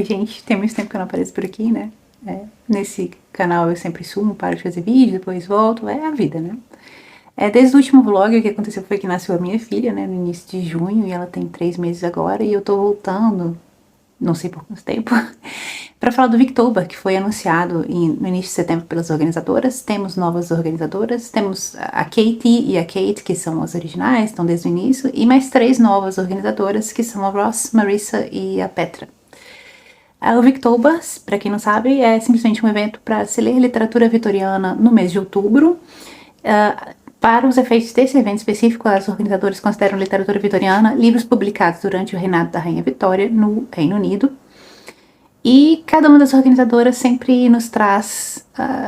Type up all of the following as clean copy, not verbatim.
Oi, gente, tem muito tempo que eu não apareço por aqui, né? Nesse canal eu sempre sumo, paro de fazer vídeo, depois volto, é a vida, né? Desde o último vlog, o que aconteceu foi que nasceu a minha filha, né, no início de junho, e ela tem 3 meses agora, e eu tô voltando, não sei por quanto tempo, pra falar do Victober, que foi anunciado no início de setembro pelas organizadoras. Temos novas organizadoras, temos a Katie e a Kate, que são as originais, estão desde o início, e mais 3 novas organizadoras, que são a Ross, Marissa e a Petra. O Victober, para quem não sabe, é simplesmente um evento para se ler literatura vitoriana no mês de outubro. Para os efeitos desse evento específico, as organizadoras consideram literatura vitoriana livros publicados durante o reinado da Rainha Vitória no Reino Unido. E cada uma das organizadoras sempre nos traz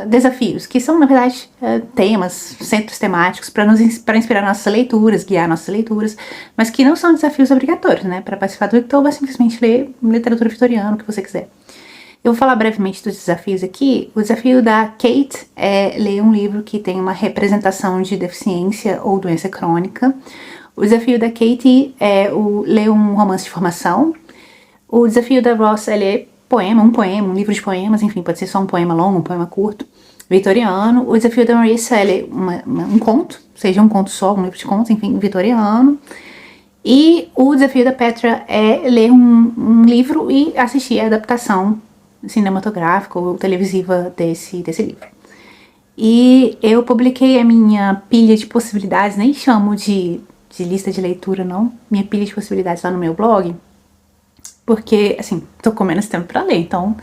desafios, que são, na verdade, temas, centros temáticos para inspirar nossas leituras, guiar nossas leituras, mas que não são desafios obrigatórios, né? Para participar do Victober, é simplesmente ler literatura vitoriana, o que você quiser. Eu vou falar brevemente dos desafios aqui. O desafio da Kate é ler um livro que tem uma representação de deficiência ou doença crônica. O desafio da Katie é ler um romance de formação. O desafio da Ross é ler um livro de poemas, enfim, pode ser só um poema longo, um poema curto, vitoriano. O desafio da Marissa é ler um conto, seja um conto só, um livro de contos, enfim, vitoriano. E o desafio da Petra é ler um livro e assistir a adaptação cinematográfica ou televisiva desse livro. E eu publiquei a minha pilha de possibilidades, nem chamo de lista de leitura não, minha pilha de possibilidades lá no meu blog, porque, assim, tô com menos tempo pra ler, então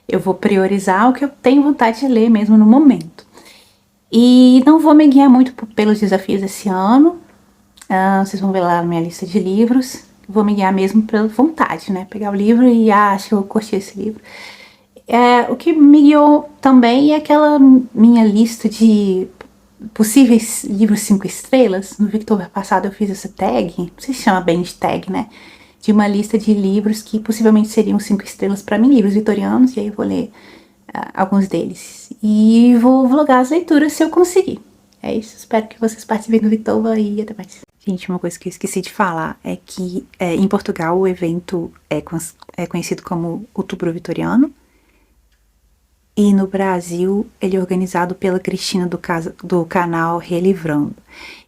eu vou priorizar o que eu tenho vontade de ler mesmo no momento. E não vou me guiar muito pelos desafios desse ano, vocês vão ver lá na minha lista de livros, vou me guiar mesmo pela vontade, né, pegar o livro e acho que eu curti esse livro. O que me guiou também é aquela minha lista de possíveis livros 5 estrelas. No Victober passado eu fiz essa tag, não sei se chama bem de tag, né? De uma lista de livros que possivelmente seriam 5 estrelas para mim, livros vitorianos, e aí eu vou ler alguns deles. E vou vlogar as leituras se eu conseguir. É isso, espero que vocês participem do Victober e até mais. Gente, uma coisa que eu esqueci de falar é que em Portugal o evento é conhecido como Outubro Vitoriano. E no Brasil, ele é organizado pela Cristina do canal Relivrando.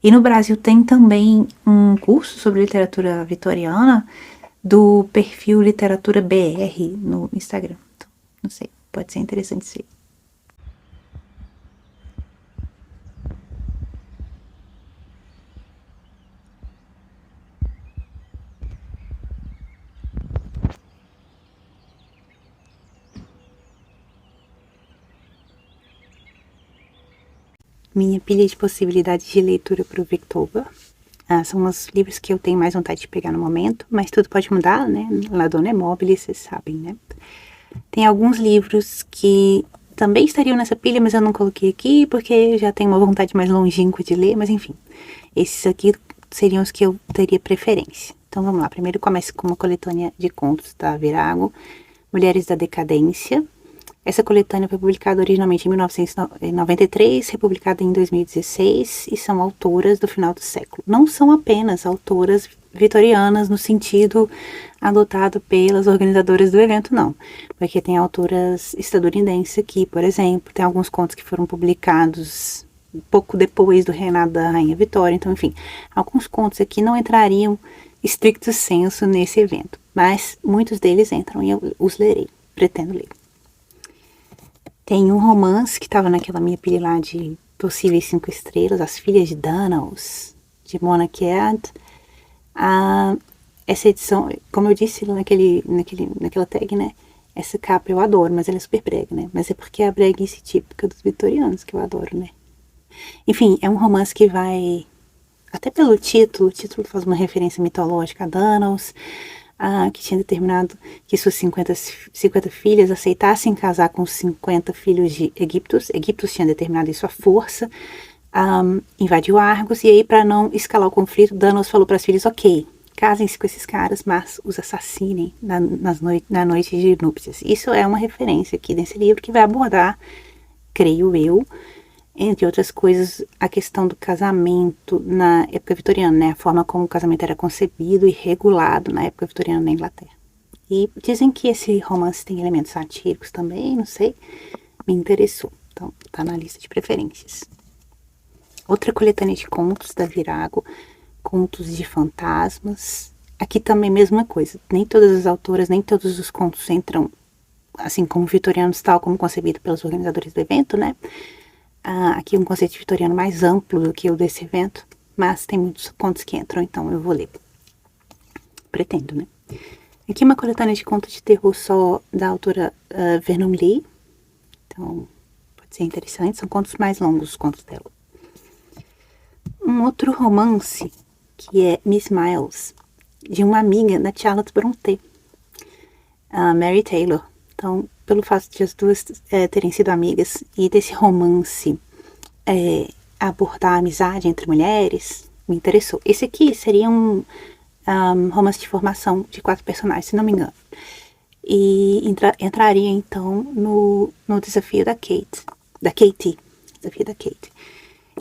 E no Brasil tem também um curso sobre literatura vitoriana do perfil Literatura BR no Instagram. Então, não sei, pode ser interessante isso aí. Minha pilha de possibilidades de leitura para o Victober. São os livros que eu tenho mais vontade de pegar no momento, mas tudo pode mudar, né? La Donna é mobile, vocês sabem, né? Tem alguns livros que também estariam nessa pilha, mas eu não coloquei aqui porque eu já tenho uma vontade mais longínqua de ler, mas enfim. Esses aqui seriam os que eu teria preferência. Então vamos lá, primeiro começa com uma coletânea de contos da Virago, Mulheres da Decadência. Essa coletânea foi publicada originalmente em 1993, republicada em 2016, e são autoras do final do século. Não são apenas autoras vitorianas no sentido adotado pelas organizadoras do evento, não. Porque tem autoras estadunidenses aqui, por exemplo, tem alguns contos que foram publicados pouco depois do reinado da Rainha Vitória. Então, enfim, alguns contos aqui não entrariam stricto sensu nesse evento, mas muitos deles entram e eu os lerei, pretendo ler. Tem um romance que estava naquela minha pilha lá de possíveis 5 estrelas, As Filhas de Danaus, de Mona Kead. Essa edição, como eu disse naquela tag, né? Essa capa eu adoro, mas ela é super brega, né? Mas é porque é a breguice típica dos vitorianos que eu adoro, né? Enfim, é um romance que vai, até pelo título, o título faz uma referência mitológica a Danaus, que tinha determinado que suas 50 filhas aceitassem casar com os 50 filhos de Egiptos. Egiptos tinha determinado isso à força, invadiu Argos, e aí, para não escalar o conflito, Danaus falou para as filhas: ok, casem-se com esses caras, mas os assassinem na noite de núpcias. Isso é uma referência aqui nesse livro que vai abordar, creio eu, entre outras coisas, a questão do casamento na época vitoriana, né? A forma como o casamento era concebido e regulado na época vitoriana na Inglaterra. E dizem que esse romance tem elementos satíricos também, não sei, me interessou. Então, tá na lista de preferências. Outra coletânea de contos da Virago, contos de fantasmas. Aqui também mesma coisa, nem todas as autoras, nem todos os contos entram, assim como vitorianos, tal como concebido pelos organizadores do evento, né? Aqui é um conceito vitoriano mais amplo do que o desse evento, mas tem muitos contos que entram, então eu vou ler. Pretendo, né? Aqui uma coletânea de contos de terror só da autora Vernon Lee. Então, pode ser interessante. São contos mais longos, os contos dela. Um outro romance, que é Miss Miles, de uma amiga da Charlotte Brontë, a Mary Taylor. Então, pelo fato de as duas terem sido amigas e desse romance abordar a amizade entre mulheres, me interessou. Esse aqui seria um romance de formação de 4 personagens, se não me engano. E entraria, então, no desafio da Katie. Desafio da Katie.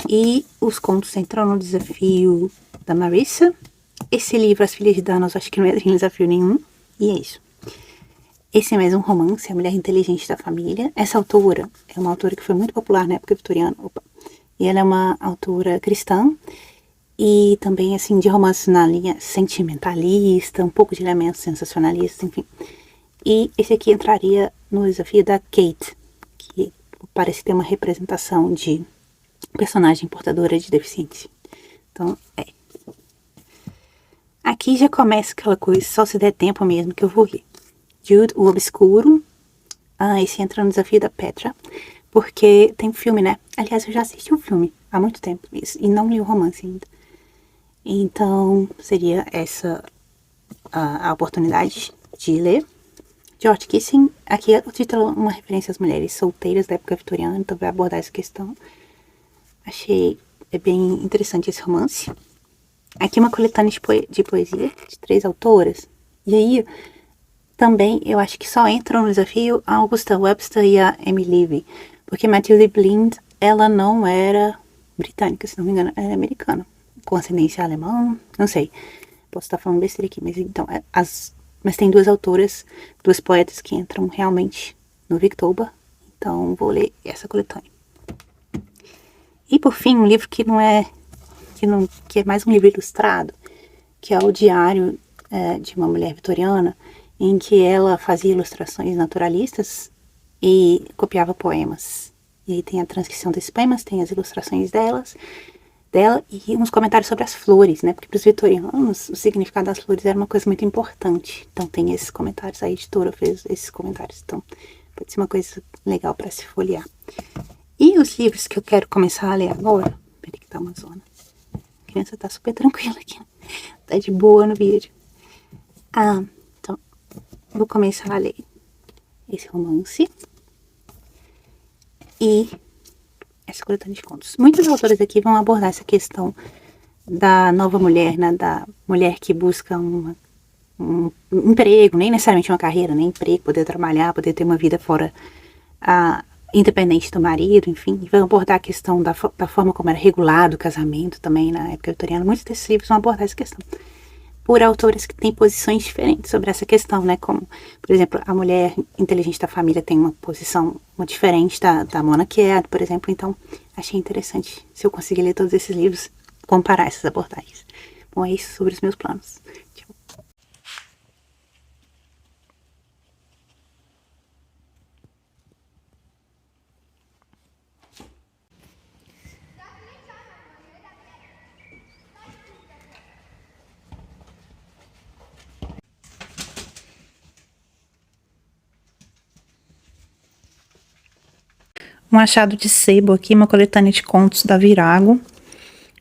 E os contos entram no desafio da Marissa. Esse livro, As Filhas de Danos, acho que não entra em desafio nenhum. E é isso. Esse é mais um romance, A Mulher Inteligente da Família. Essa autora é uma autora que foi muito popular na época vitoriana. E ela é uma autora cristã. E também, assim, de romance na linha sentimentalista, um pouco de elementos sensacionalistas, enfim. E esse aqui entraria no desafio da Kate, que parece ter uma representação de personagem portadora de deficiência. Então, aqui já começa aquela coisa, só se der tempo mesmo que eu vou ler. Jude, o Obscuro. Esse entra no desafio da Petra, porque tem um filme, né? Aliás, eu já assisti o filme há muito tempo, e não li o romance ainda. Então, seria essa a oportunidade de ler. George Kissing, aqui o título é uma referência às mulheres solteiras da época vitoriana, então vai abordar essa questão. Achei bem interessante esse romance. Aqui uma coletânea de poesia de 3 autoras. E aí, também, eu acho que só entram no desafio a Augusta Webster e a Emily Levy. Porque Mathilde Blind, ela não era britânica, se não me engano, ela era americana. Com ascendência alemã, não sei. Posso estar falando besteira aqui, mas então, mas tem 2 autoras, 2 poetas que entram realmente no Victober. Então, vou ler essa coletânea. E por fim, um livro que que é mais um livro ilustrado, que é o Diário de uma Mulher Vitoriana, em que ela fazia ilustrações naturalistas e copiava poemas. E aí tem a transcrição desses poemas, tem as ilustrações dela e uns comentários sobre as flores, né? Porque para os vitorianos o significado das flores era uma coisa muito importante. Então tem esses comentários, a editora fez esses comentários. Então pode ser uma coisa legal para se folhear. E os livros que eu quero começar a ler agora... Peraí que tá uma zona. A criança tá super tranquila aqui. Tá de boa no vídeo. Então vou começar a ler esse romance. E essa coletânea de contos. Muitas autoras aqui vão abordar essa questão da nova mulher, né? Da mulher que busca um emprego, nem necessariamente uma carreira, nem emprego, poder trabalhar, poder ter uma vida fora, independente do marido, enfim. E vão abordar a questão da forma como era regulado o casamento também na época vitoriana. Muitos desses livros vão abordar essa questão. Por autores que têm posições diferentes sobre essa questão, né? Como, por exemplo, a Mulher Inteligente da Família tem uma posição muito diferente da Mona Kead, por exemplo. Então, achei interessante, se eu conseguir ler todos esses livros, comparar essas abordagens. Bom, é isso sobre os meus planos. Tchau. Um achado de sebo aqui, uma coletânea de contos da Virago,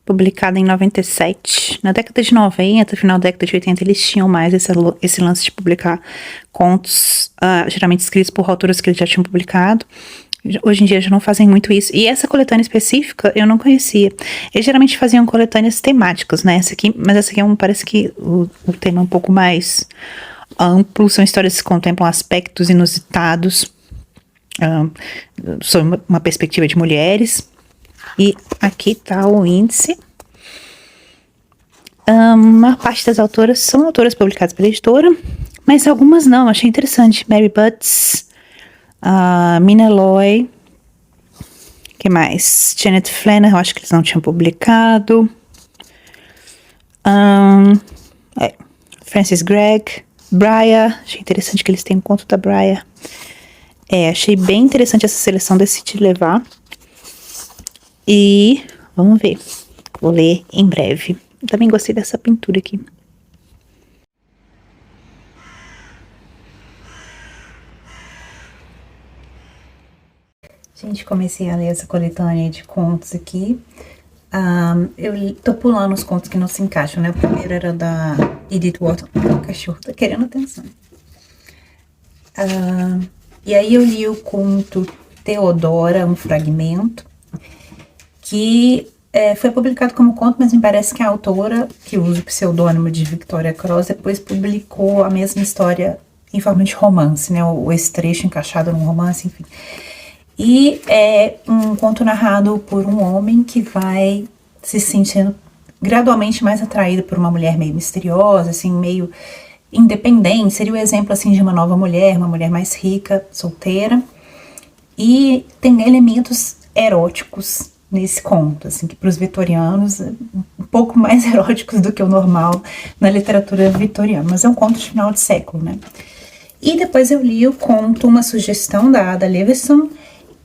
publicada em 97. Na década de 90, final da década de 80, eles tinham mais esse lance de publicar contos, geralmente escritos por autores que eles já tinham publicado. Hoje em dia já não fazem muito isso. E essa coletânea específica eu não conhecia. Eles geralmente faziam coletâneas temáticas, né? Mas essa aqui parece que o tema é um pouco mais amplo. São histórias que contemplam aspectos inusitados sobre uma perspectiva de mulheres. E aqui está o índice. A maior parte das autoras são autoras publicadas pela editora, Mas algumas não, achei interessante. Mary Butts, Mina Loy, que mais? Janet Flanner, eu acho que eles não tinham publicado. Francis Gregg, Briar, achei interessante que eles têm um conto da Briar. Achei bem interessante essa seleção, decidi levar. E vamos ver, vou ler em breve. Também gostei dessa pintura aqui. Gente, comecei a ler essa coletânea de contos aqui. Eu tô pulando os contos que não se encaixam, né? O primeiro era da Edith Wharton. O cachorro tá querendo atenção. E aí eu li o conto Teodora, um fragmento, que foi publicado como conto, mas me parece que a autora, que usa o pseudônimo de Victoria Cross, depois publicou a mesma história em forma de romance, né? Esse trecho encaixado num romance, enfim. E é um conto narrado por um homem que vai se sentindo gradualmente mais atraído por uma mulher meio misteriosa, assim, meio independente. Seria o exemplo, assim, de uma nova mulher, uma mulher mais rica, solteira. E tem elementos eróticos nesse conto, assim, que para os vitorianos, um pouco mais eróticos do que o normal na literatura vitoriana. Mas é um conto de final de século, né? E depois eu li o conto Uma Sugestão, da Ada Levinson,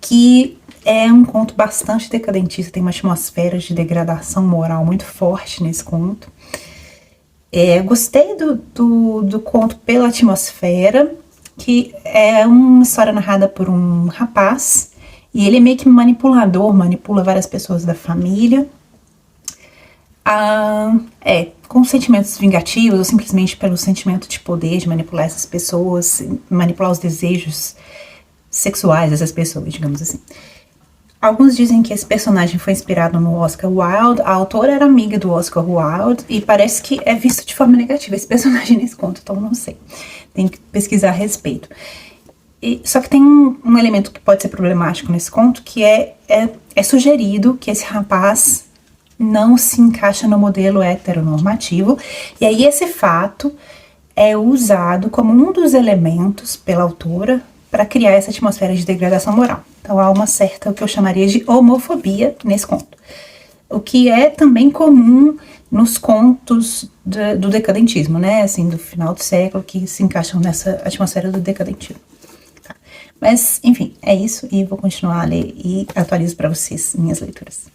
que é um conto bastante decadentista, tem uma atmosfera de degradação moral muito forte nesse conto. Gostei do conto pela atmosfera, que é uma história narrada por um rapaz, e ele é meio que manipulador, manipula várias pessoas da família, com sentimentos vingativos, ou simplesmente pelo sentimento de poder, de manipular essas pessoas, manipular os desejos sexuais dessas pessoas, digamos assim. Alguns dizem que esse personagem foi inspirado no Oscar Wilde. A autora era amiga do Oscar Wilde e parece que é visto de forma negativa esse personagem nesse conto, então não sei. Tem que pesquisar a respeito. Só que tem um elemento que pode ser problemático nesse conto, que é sugerido que esse rapaz não se encaixa no modelo heteronormativo, e aí esse fato é usado como um dos elementos pela autora para criar essa atmosfera de degradação moral. Então há uma certa, o que eu chamaria de homofobia nesse conto. O que é também comum nos contos do decadentismo, né? Assim, do final do século, que se encaixam nessa atmosfera do decadentismo. Tá. Mas, enfim, é isso. E vou continuar a ler e atualizo para vocês minhas leituras.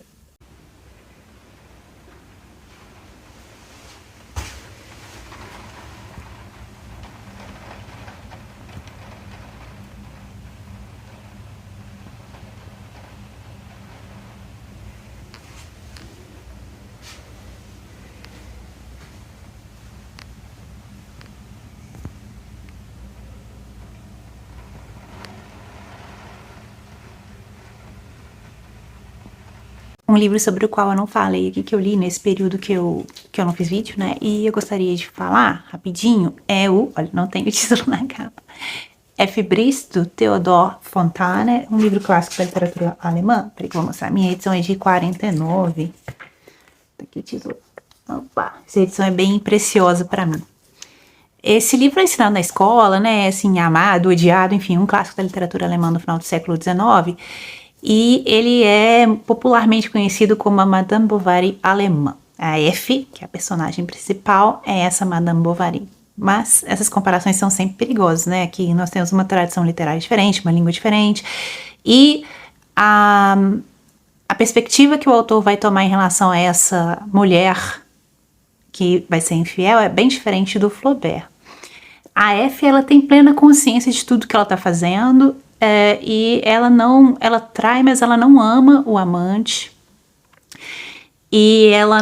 Um livro sobre o qual eu não falei aqui, que eu li nesse período que eu não fiz vídeo, né? E eu gostaria de falar rapidinho, olha, não tem o título na capa. F. Briest, do Theodor Fontane, um livro clássico da literatura alemã. Peraí que eu vou mostrar. Minha edição é de 49. Tá aqui o título. Opa, essa edição é bem preciosa para mim. Esse livro é ensinado na escola, né? Assim, amado, odiado, enfim, um clássico da literatura alemã do final do século XIX. E ele é popularmente conhecido como a Madame Bovary alemã. A F, que é a personagem principal, é essa Madame Bovary. Mas essas comparações são sempre perigosas, né? Aqui nós temos uma tradição literária diferente, uma língua diferente. E a perspectiva que o autor vai tomar em relação a essa mulher que vai ser infiel é bem diferente do Flaubert. A F, ela tem plena consciência de tudo que ela está fazendo, e ela trai, mas ela não ama o amante, e ela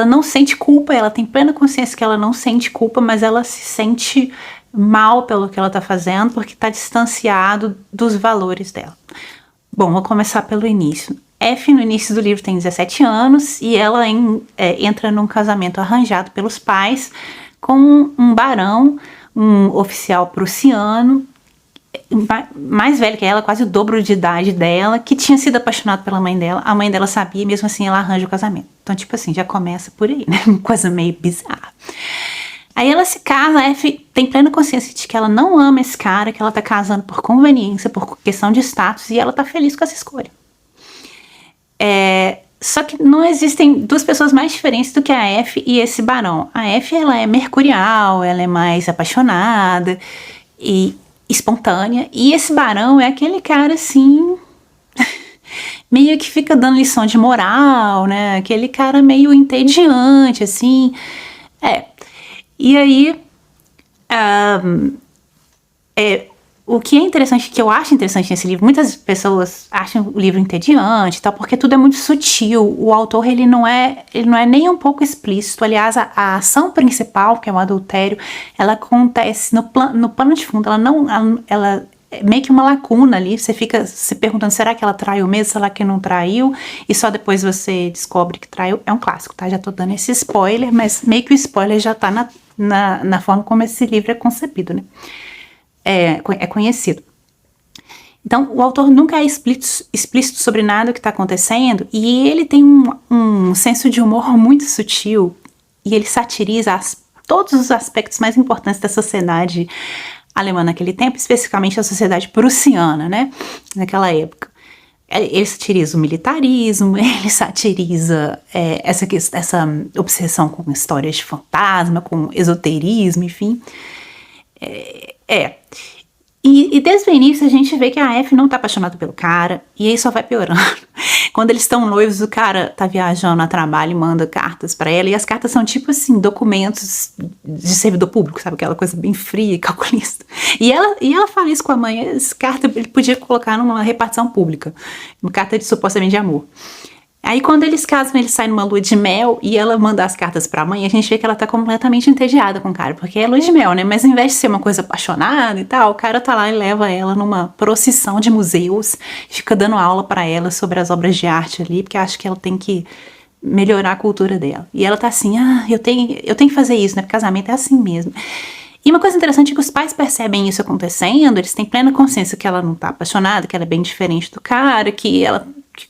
não sente culpa, ela tem plena consciência que ela não sente culpa, mas ela se sente mal pelo que ela tá fazendo, porque tá distanciado dos valores dela. Bom, vou começar pelo início. F, no início do livro, tem 17 anos, e ela entra num casamento arranjado pelos pais com um barão, um oficial prussiano, mais velho que ela, quase o dobro de idade dela, que tinha sido apaixonado pela mãe dela. A mãe dela sabia, mesmo assim ela arranja o casamento. Então, tipo assim, já começa por aí, né? Uma coisa meio bizarra. Aí ela se casa, a F tem plena consciência de que ela não ama esse cara, que ela tá casando por conveniência, por questão de status, e ela tá feliz com essa escolha. Só que não existem duas pessoas mais diferentes do que a F e esse barão. A F, ela é mercurial, ela é mais apaixonada e espontânea, e esse barão é aquele cara assim, meio que fica dando lição de moral, né? Aquele cara meio entediante, assim. E aí, o que é interessante, que eu acho interessante nesse livro, muitas pessoas acham o livro entediante e tal, porque tudo é muito sutil. O autor, ele não é nem um pouco explícito. Aliás, a ação principal, que é o adultério, ela acontece no plano de fundo. Ela é meio que uma lacuna ali. Você fica se perguntando, será que ela traiu mesmo? Será que não traiu? E só depois você descobre que traiu. É um clássico, tá? Já tô dando esse spoiler, mas meio que o spoiler já tá na forma como esse livro é concebido, né? É conhecido. Então, o autor nunca é explícito sobre nada que está acontecendo, e ele tem um senso de humor muito sutil, e ele satiriza todos os aspectos mais importantes da sociedade alemã naquele tempo, especificamente a sociedade prussiana, né, naquela época. Ele satiriza o militarismo, ele satiriza essa obsessão com histórias de fantasma, com esoterismo, enfim. E desde o início a gente vê que a F não tá apaixonada pelo cara, e aí só vai piorando. Quando eles estão noivos, o cara tá viajando a trabalho e manda cartas pra ela, e as cartas são tipo assim, documentos de servidor público, sabe? Aquela coisa bem fria e calculista. E ela fala isso com a mãe, essa carta ele podia colocar numa repartição pública, uma carta de supostamente de amor. Aí quando eles casam, eles saem numa lua de mel e ela manda as cartas pra mãe, a gente vê que ela tá completamente entediada com o cara, porque é lua de mel, né? Mas ao invés de ser uma coisa apaixonada e tal, o cara tá lá e leva ela numa procissão de museus, fica dando aula pra ela sobre as obras de arte ali, porque acha que ela tem que melhorar a cultura dela. E ela tá assim, eu tenho que fazer isso, né? Porque casamento é assim mesmo. E uma coisa interessante é que os pais percebem isso acontecendo, eles têm plena consciência que ela não tá apaixonada, que ela é bem diferente do cara, que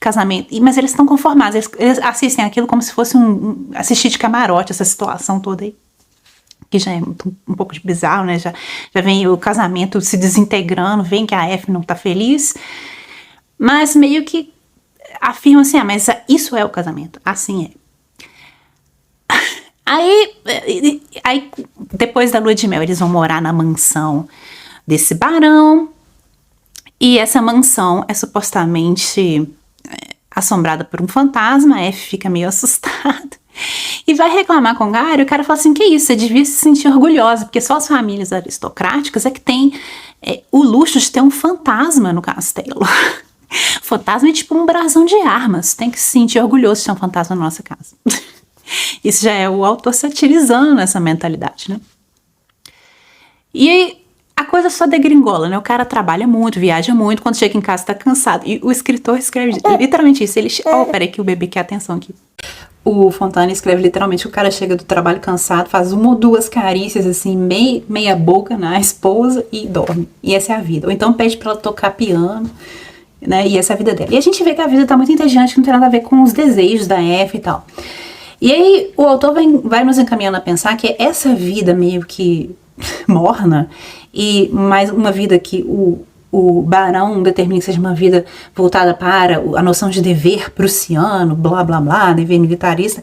casamento, mas eles estão conformados, eles assistem aquilo como se fosse assistir de camarote, essa situação toda aí, que já é um pouco de bizarro, né, já vem o casamento se desintegrando, vem que a F não tá feliz, mas meio que afirmam assim, mas isso é o casamento, assim é. Aí, depois da lua de mel, eles vão morar na mansão desse barão, e essa mansão é supostamente assombrada por um fantasma. A F fica meio assustada e vai reclamar com o cara, e o cara fala assim, que isso, você devia se sentir orgulhosa, porque só as famílias aristocráticas é que tem o luxo de ter um fantasma no castelo. Fantasma é tipo um brasão de armas, tem que se sentir orgulhoso de ter um fantasma na nossa casa. Isso já é o autor satirizando essa mentalidade, né? E aí, a coisa só degringola, né? O cara trabalha muito, viaja muito, quando chega em casa tá cansado. E o escritor escreve literalmente isso. Ele... peraí que o bebê quer atenção aqui. O Fontane escreve literalmente que o cara chega do trabalho cansado, faz uma ou duas carícias assim, meia boca na esposa e dorme. E essa é a vida. Ou então pede pra ela tocar piano, né? E essa é a vida dela. E a gente vê que a vida tá muito entediante, que não tem nada a ver com os desejos da F e tal. E aí o autor vai nos encaminhando a pensar que essa vida meio que morna, e mais uma vida que o barão determina que seja uma vida voltada para a noção de dever prussiano, blá blá blá, dever militarista,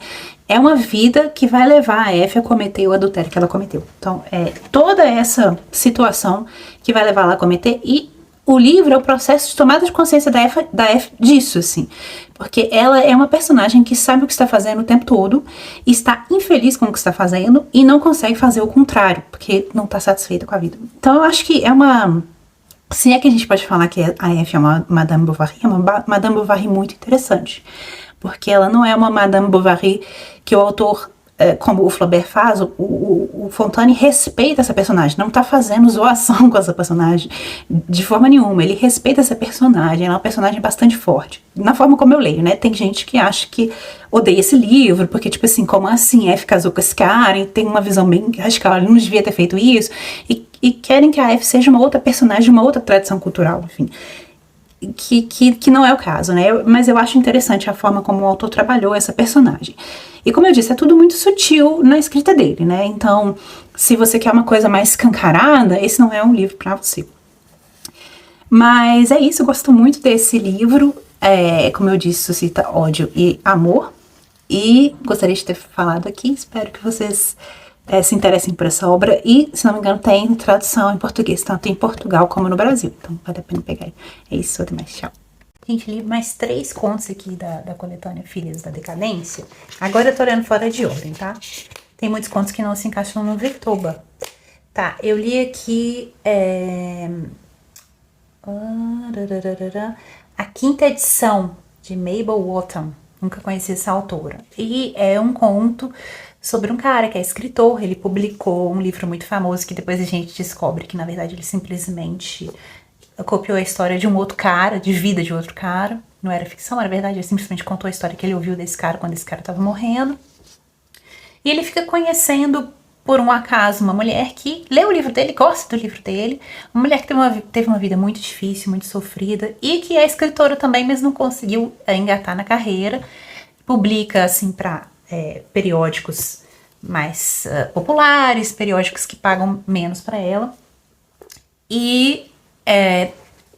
é uma vida que vai levar a F a cometer o adultério que ela cometeu. Então, é toda essa situação que vai levar ela a cometer, e o livro é o processo de tomada de consciência da F disso, assim. Porque ela é uma personagem que sabe o que está fazendo o tempo todo, está infeliz com o que está fazendo e não consegue fazer o contrário, porque não está satisfeita com a vida. Então eu acho que é uma... Se é que a gente pode falar que a F é uma Madame Bovary, é uma Madame Bovary muito interessante. Porque ela não é uma Madame Bovary que o autor... como o Flaubert faz, o Fontane respeita essa personagem, não tá fazendo zoação com essa personagem de forma nenhuma, ele respeita essa personagem, ela é uma personagem bastante forte, na forma como eu leio, né? Tem gente que acha que odeia esse livro, porque tipo assim, como assim, F casou com esse cara, e tem uma visão bem radical, ele não devia ter feito isso, e querem que a F seja uma outra personagem, uma outra tradição cultural, enfim. que não é o caso, né? Mas eu acho interessante a forma como o autor trabalhou essa personagem. E como eu disse, é tudo muito sutil na escrita dele, né? Então, se você quer uma coisa mais escancarada, esse não é um livro para você. Mas é isso, eu gosto muito desse livro. Como eu disse, suscita ódio e amor. E gostaria de ter falado aqui, espero que vocês se interessem por essa obra. E, se não me engano, tem tradução em português, tanto em Portugal como no Brasil. Então, vale a pena pegar. É isso, até mais, tchau. Gente, li mais 3 contos aqui da coletânea Filhas da Decadência. Agora eu tô olhando fora de ordem, tá? Tem muitos contos que não se encaixam no Victoba. Tá, eu li aqui a 5ª edição de Mabel Wotton. Nunca conheci essa autora. E é um conto sobre um cara que é escritor. Ele publicou um livro muito famoso que depois a gente descobre que, na verdade, ele simplesmente copiou a história de um outro cara, de vida de outro cara. Não era ficção, era verdade. Ele simplesmente contou a história que ele ouviu desse cara quando esse cara estava morrendo. E ele fica conhecendo, por um acaso, uma mulher que lê o livro dele, gosta do livro dele. Uma mulher que teve uma vida muito difícil, muito sofrida. E que é escritora também, mas não conseguiu engatar na carreira. Publica, assim, para periódicos mais populares, periódicos que pagam menos para ela. E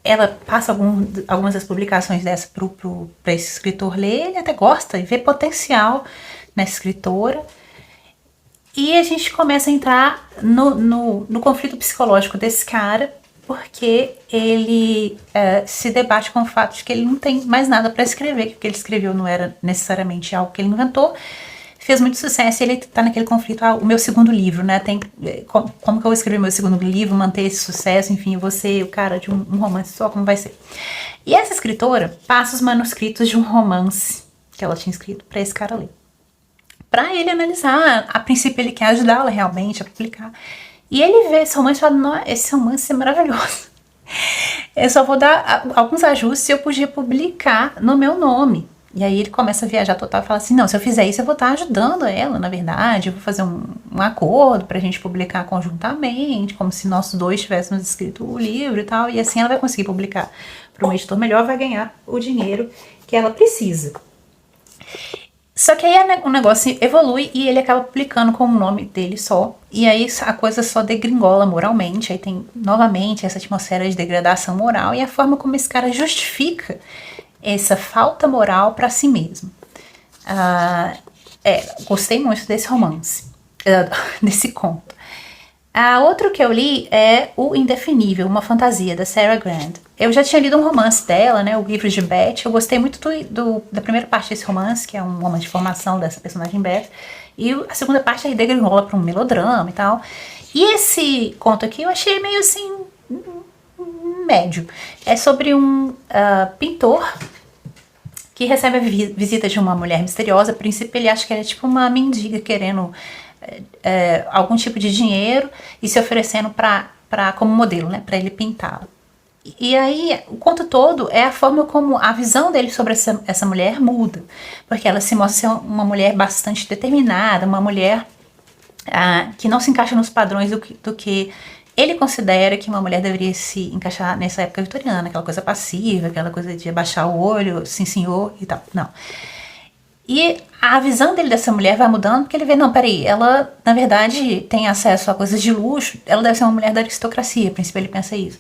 ela passa algumas das publicações dessa para esse escritor ler. Ele até gosta e vê potencial nessa escritora. E a gente começa a entrar no conflito psicológico desse cara, porque ele se debate com o fato de que ele não tem mais nada para escrever, que o que ele escreveu não era necessariamente algo que ele inventou. Fez muito sucesso e ele tá naquele conflito, o meu segundo livro, né? Como que eu vou escrever meu segundo livro, manter esse sucesso, enfim, eu vou ser o cara de um romance só, como vai ser? E essa escritora passa os manuscritos de um romance que ela tinha escrito para esse cara ler. Pra ele analisar, a princípio ele quer ajudá-la realmente a publicar. E ele vê esse romance e fala, esse romance é maravilhoso. Eu só vou dar alguns ajustes e eu podia publicar no meu nome. E aí ele começa a viajar total e fala assim, não, se eu fizer isso eu vou estar ajudando ela, na verdade, eu vou fazer um acordo pra gente publicar conjuntamente, como se nós dois tivéssemos escrito o livro e tal, e assim ela vai conseguir publicar para um editor melhor, vai ganhar o dinheiro que ela precisa. Só que aí o negócio evolui e ele acaba publicando com o nome dele só. E aí a coisa só degringola moralmente. Aí tem novamente essa atmosfera de degradação moral e a forma como esse cara justifica essa falta moral para si mesmo. Gostei muito desse romance, desse conto. Outro que eu li é O Indefinível, uma fantasia, da Sarah Grant. Eu já tinha lido um romance dela, né, o livro de Beth. Eu gostei muito da primeira parte desse romance, que é um romance de formação dessa personagem Beth. E a segunda parte aí degringola para um melodrama e tal. E esse conto aqui eu achei meio assim, médio. É sobre um pintor que recebe a visita de uma mulher misteriosa. A princípio ele acha que ela é tipo uma mendiga querendo algum tipo de dinheiro e se oferecendo como modelo, né, para ele pintá-la. E aí o conto todo é a forma como a visão dele sobre essa mulher muda, porque ela se mostra ser uma mulher bastante determinada, uma mulher que não se encaixa nos padrões do que ele considera que uma mulher deveria se encaixar nessa época vitoriana, aquela coisa passiva, aquela coisa de abaixar o olho, sim senhor e tal, não. E a visão dele dessa mulher vai mudando, porque ele vê, não, peraí, ela, na verdade, tem acesso a coisas de luxo, ela deve ser uma mulher da aristocracia, a princípio ele pensa isso.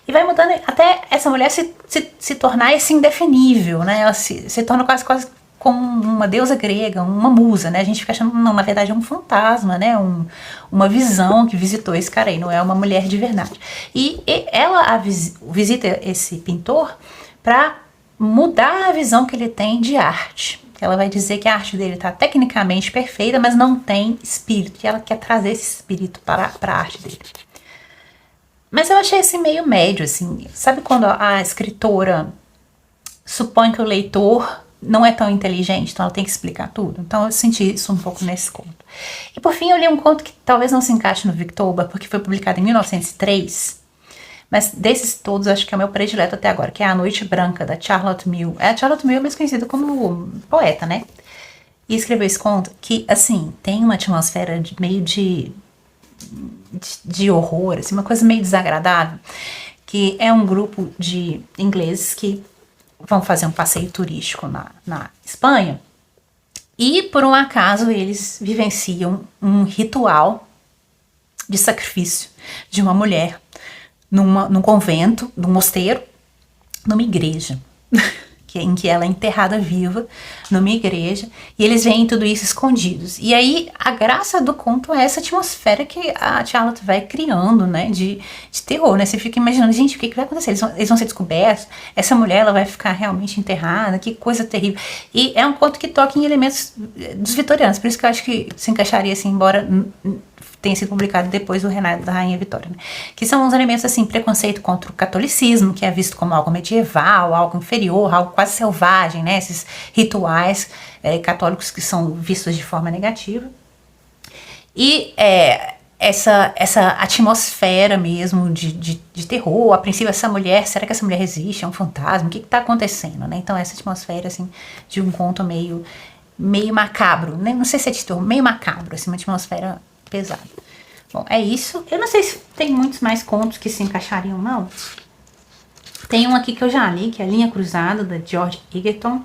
E vai mudando até essa mulher se tornar esse indefinível, né? Ela se torna quase como uma deusa grega, uma musa, né? A gente fica achando, não, na verdade é um fantasma, né? Uma visão que visitou esse cara aí, não é uma mulher de verdade. E ela visita esse pintor para mudar a visão que ele tem de arte. Ela vai dizer que a arte dele está tecnicamente perfeita, mas não tem espírito. E ela quer trazer esse espírito para a arte dele. Mas eu achei assim meio médio, assim. Sabe quando a escritora supõe que o leitor não é tão inteligente, então ela tem que explicar tudo? Então eu senti isso um pouco nesse conto. E por fim eu li um conto que talvez não se encaixe no Victoba, porque foi publicado em 1903. Mas desses todos, acho que é o meu predileto até agora, que é A Noite Branca, da Charlotte Mill. A Charlotte Mill é mais conhecida como poeta, né? E escreveu esse conto que, assim, tem uma atmosfera meio de horror, assim, uma coisa meio desagradável, que é um grupo de ingleses que vão fazer um passeio turístico na Espanha. E, por um acaso, eles vivenciam um ritual de sacrifício de uma mulher num convento, num mosteiro, numa igreja, em que ela é enterrada viva numa igreja, e eles veem tudo isso escondidos. E aí, a graça do conto é essa atmosfera que a Charlotte vai criando, né, de terror, né? Você fica imaginando, gente, o que vai acontecer? Eles vão ser descobertos? Essa mulher, ela vai ficar realmente enterrada? Que coisa terrível. E é um conto que toca em elementos dos vitorianos, por isso que eu acho que se encaixaria assim, embora tenha sido publicado depois do reinado da Rainha Vitória, né? Que são uns elementos assim, preconceito contra o catolicismo, que é visto como algo medieval, algo inferior, algo quase selvagem, né? Esses rituais católicos que são vistos de forma negativa. E essa atmosfera mesmo de terror. A princípio, essa mulher, será que essa mulher existe? É um fantasma? O que está acontecendo, né? Então, essa atmosfera assim, de um conto meio macabro, né? Não sei se é de terror, meio macabro, assim, uma atmosfera pesado. Bom, é isso. Eu não sei se tem muitos mais contos que se encaixariam, não. Tem um aqui que eu já li, que é a Linha Cruzada, da George Egerton.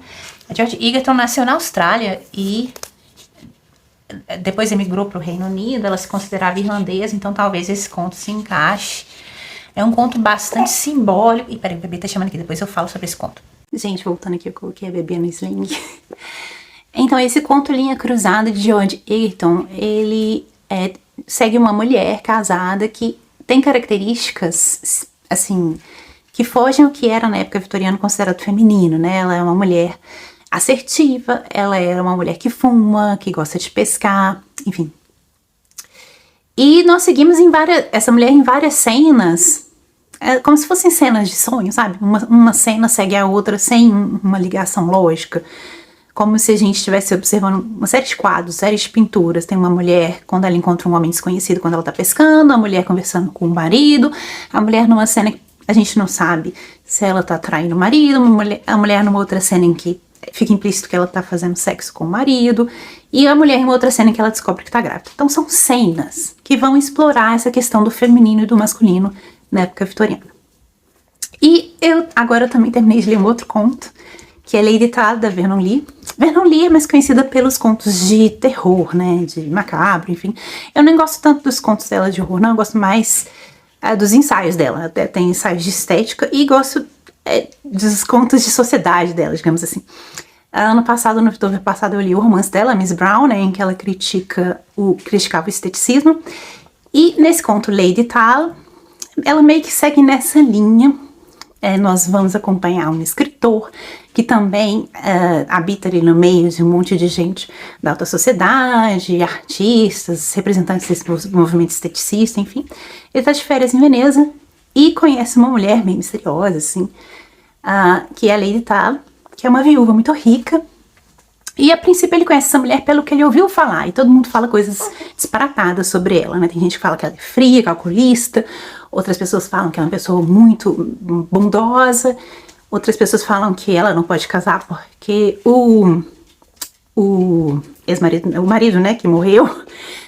A George Egerton nasceu na Austrália e depois emigrou para o Reino Unido. Ela se considerava irlandesa, então talvez esse conto se encaixe. É um conto bastante simbólico. Peraí, o bebê tá chamando aqui, depois eu falo sobre esse conto. Gente, voltando aqui, eu coloquei a bebê no sling. Então, esse conto Linha Cruzada, de George Egerton, ele segue uma mulher casada que tem características, assim, que fogem ao que era na época vitoriana considerado feminino, né? Ela é uma mulher assertiva, ela é uma mulher que fuma, que gosta de pescar, enfim. E nós seguimos essa mulher em várias cenas, como se fossem cenas de sonho, sabe? Uma cena segue a outra sem uma ligação lógica. Como se a gente estivesse observando uma série de quadros, série de pinturas. Tem uma mulher quando ela encontra um homem desconhecido quando ela tá pescando, a mulher conversando com o marido, a mulher numa cena que a gente não sabe se ela tá traindo o marido, a mulher numa outra cena em que fica implícito que ela tá fazendo sexo com o marido, e a mulher em uma outra cena em que ela descobre que tá grávida. Então são cenas que vão explorar essa questão do feminino e do masculino na época vitoriana. E eu agora também terminei de ler um outro conto, que é Lady Tal, da Vernon Lee. Vernon Lee é mais conhecida pelos contos de terror, né, de macabro, enfim. Eu nem gosto tanto dos contos dela de horror, não, eu gosto mais dos ensaios dela. Até tem ensaios de estética e gosto dos contos de sociedade dela, digamos assim. Ano passado, no outubro passado, eu li o romance dela, Miss Brown, né, em que ela criticava o esteticismo. E nesse conto, Lady Tal, ela meio que segue nessa linha. Nós vamos acompanhar um escritor que também habita ali no meio de um monte de gente da alta sociedade, artistas, representantes desse movimento esteticista, enfim. Ele está de férias em Veneza e conhece uma mulher meio misteriosa, assim, que é a Lady Tal, que é uma viúva muito rica. E a princípio ele conhece essa mulher pelo que ele ouviu falar, e todo mundo fala coisas disparatadas sobre ela, né? Tem gente que fala que ela é fria, calculista, outras pessoas falam que ela é uma pessoa muito bondosa, outras pessoas falam que ela não pode casar porque o ex-marido, o marido, né, que morreu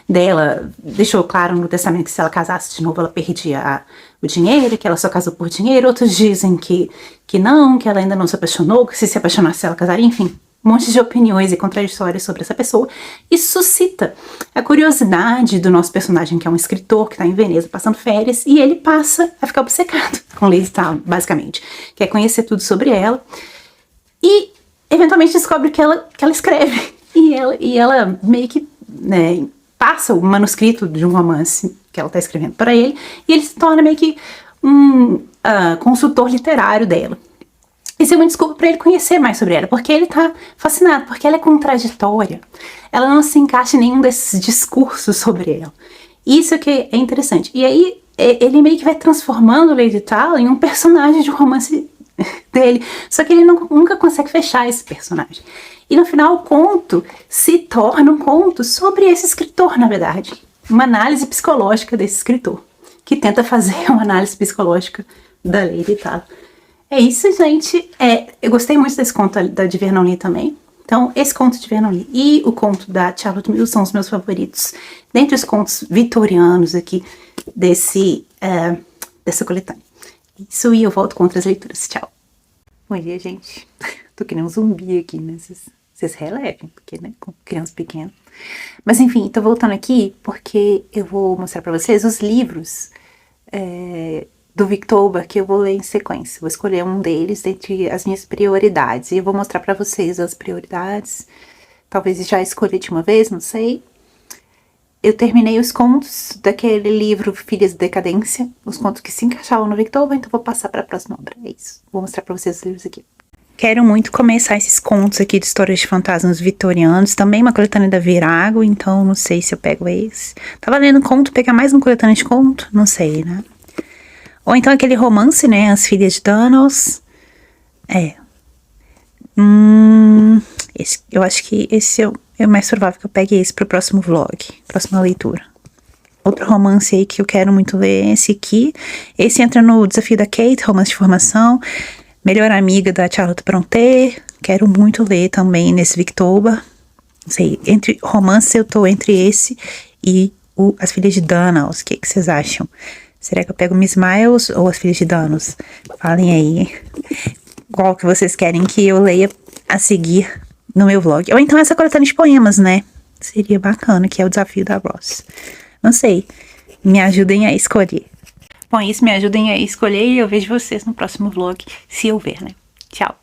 dela, deixou claro no testamento que se ela casasse de novo ela perdia o dinheiro, que ela só casou por dinheiro. Outros dizem que não, que ela ainda não se apaixonou, que se apaixonasse ela casaria, enfim. Um monte de opiniões e contraditórias sobre essa pessoa. Isso suscita a curiosidade do nosso personagem, que é um escritor que está em Veneza passando férias, e ele passa a ficar obcecado com Lady Tal, basicamente. Quer conhecer tudo sobre ela e eventualmente descobre que ela escreve. E ela meio que, né, passa o manuscrito de um romance que ela está escrevendo para ele, e ele se torna meio que um consultor literário dela. Isso é uma desculpa para ele conhecer mais sobre ela, porque ele tá fascinado, porque ela é contraditória. Ela não se encaixa em nenhum desses discursos sobre ela. Isso que é interessante. E aí, ele meio que vai transformando Lady Tal em um personagem de um romance dele. Só que ele nunca consegue fechar esse personagem. E no final, o conto se torna um conto sobre esse escritor, na verdade. Uma análise psicológica desse escritor, que tenta fazer uma análise psicológica da Lady Tal. É isso, gente. Eu gostei muito desse conto de Vernon Lee também. Então, esse conto de Vernon Lee e o conto da Charlotte Mills são os meus favoritos, dentre os contos vitorianos aqui dessa coletânea. Isso, e eu volto com outras leituras. Tchau. Bom dia, gente. Tô que nem um zumbi aqui, né? Vocês relevem, porque, né? Com criança pequena. Mas enfim, tô voltando aqui porque eu vou mostrar pra vocês os livros do Victoba que eu vou ler em sequência. Vou escolher um deles dentre as minhas prioridades. E eu vou mostrar pra vocês as prioridades. Talvez já escolhi de uma vez, não sei. Eu terminei os contos daquele livro Filhas de Decadência, os contos que se encaixavam no Victoba, então vou passar para a próxima obra. É isso. Vou mostrar para vocês os livros aqui. Quero muito começar esses contos aqui de histórias de fantasmas vitorianos. Também uma coletânea da Virago, então não sei se eu pego esse. Tava lendo conto, pegar mais uma coletânea de conto? Não sei, né? Ou então aquele romance, né? As Filhas de Danos. Eu acho que esse é o mais provável que eu pegue esse pro próximo vlog, próxima leitura. Outro romance aí que eu quero muito ler é esse aqui. Esse entra no Desafio da Kate, romance de formação. Melhor Amiga, da Charlotte Brontë. Quero muito ler também nesse Victoba. Não sei, entre romances eu tô entre esse e As Filhas de Danos. O que vocês acham? Será que eu pego Miss Miles ou As Filhas de Danos? Falem aí qual que vocês querem que eu leia a seguir no meu vlog. Ou então essa coletânea de poemas, né? Seria bacana, que é o Desafio da Ross. Não sei. Me ajudem a escolher. Bom, isso, me ajudem a escolher e eu vejo vocês no próximo vlog, se eu ver, né? Tchau.